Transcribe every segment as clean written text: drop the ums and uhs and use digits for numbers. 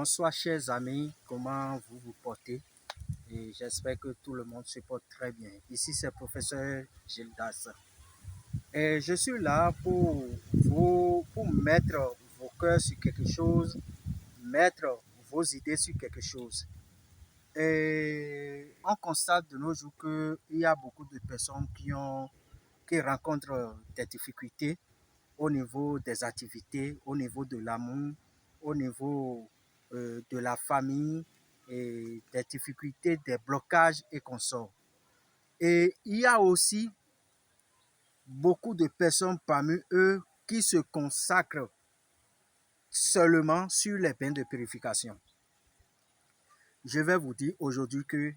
Bonsoir chers amis, comment vous vous portez? Et j'espère que tout le monde se porte très bien. Ici c'est professeur Gildas. Et je suis là pour mettre vos cœurs sur quelque chose, mettre vos idées sur quelque chose. Et on constate de nos jours qu'il y a beaucoup de personnes qui rencontrent des difficultés au niveau des activités, au niveau de l'amour, au niveau de la famille, et des difficultés, des blocages et consorts. Et il y a aussi beaucoup de personnes parmi eux qui se consacrent seulement sur les bains de purification. Je vais vous dire aujourd'hui que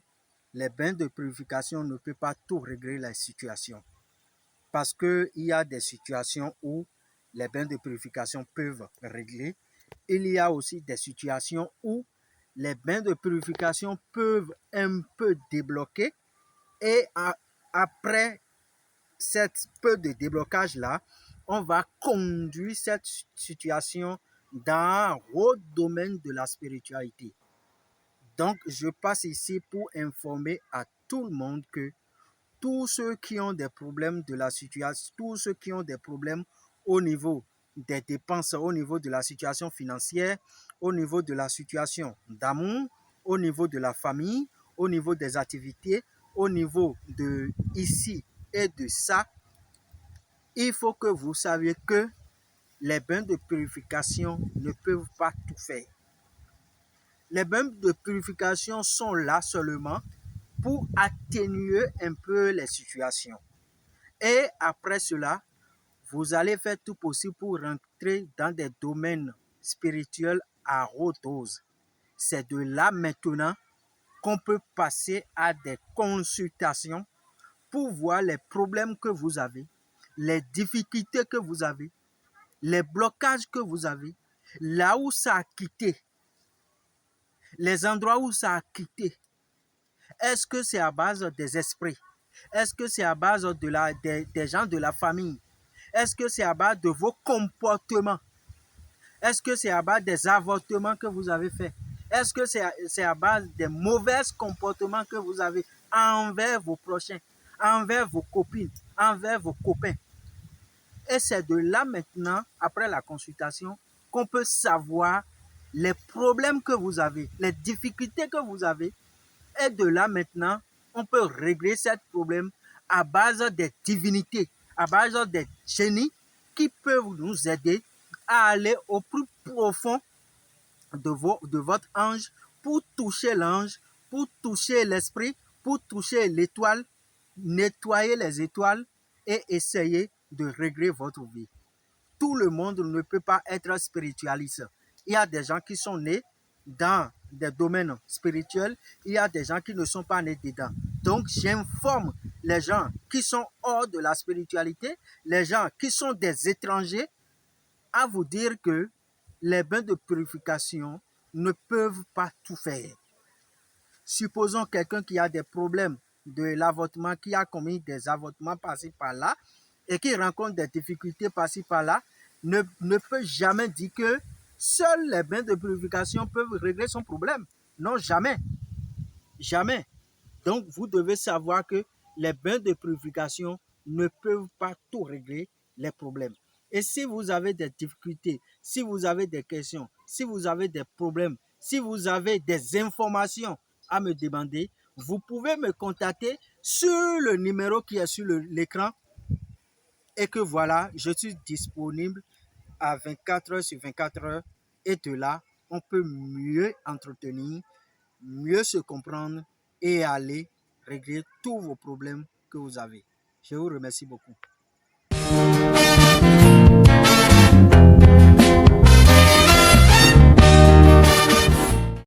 les bains de purification ne peuvent pas tout régler la situation. Parce qu'il y a des situations où les bains de purification peuvent régler. Il y a aussi des situations où les bains de purification peuvent un peu débloquer. Et après cette peu de déblocage-là, on va conduire cette situation dans un haut domaine de la spiritualité. Donc, je passe ici pour informer à tout le monde que tous ceux qui ont des problèmes de la situation, tous ceux qui ont des problèmes au niveau des dépenses, au niveau de la situation financière, au niveau de la situation d'amour, au niveau de la famille, au niveau des activités, au niveau de ici et de ça, il faut que vous sachiez que les bains de purification ne peuvent pas tout faire. Les bains de purification sont là seulement pour atténuer un peu les situations. Et après cela, vous allez faire tout possible pour rentrer dans des domaines spirituels à haute dose. C'est de là maintenant qu'on peut passer à des consultations pour voir les problèmes que vous avez, les difficultés que vous avez, les blocages que vous avez, là où ça a quitté, les endroits où ça a quitté. Est-ce que c'est à base des esprits? Est-ce que c'est à base des gens de la famille? Est-ce que c'est à base de vos comportements? Est-ce que c'est à base des avortements que vous avez faits? Est-ce que c'est à base des mauvais comportements que vous avez envers vos prochains, envers vos copines, envers vos copains? Et c'est de là maintenant, après la consultation, qu'on peut savoir les problèmes que vous avez, les difficultés que vous avez. Et de là maintenant, on peut régler ce problème à base des divinités, à base des génies qui peuvent nous aider à aller au plus profond de votre ange pour toucher l'ange, pour toucher l'esprit, pour toucher l'étoile, nettoyer les étoiles et essayer de régler votre vie. Tout le monde ne peut pas être spiritualiste. Il y a des gens qui sont nés dans des domaines spirituels, il y a des gens qui ne sont pas nés dedans. Donc, j'informe les gens qui sont hors de la spiritualité, les gens qui sont des étrangers, à vous dire que les bains de purification ne peuvent pas tout faire. Supposons quelqu'un qui a des problèmes de l'avortement, qui a commis des avortements par-ci par-là et qui rencontre des difficultés par-ci par-là, ne peut jamais dire que seuls les bains de purification peuvent régler son problème. Non, jamais. Jamais. Donc, vous devez savoir que les bains de purification ne peuvent pas tout régler les problèmes. Et si vous avez des difficultés, si vous avez des questions, si vous avez des problèmes, si vous avez des informations à me demander, vous pouvez me contacter sur le numéro qui est sur l'écran et que voilà, je suis disponible à 24 heures sur 24 heures et de là, on peut mieux entretenir, mieux se comprendre et aller régler tous vos problèmes que vous avez. Je vous remercie beaucoup.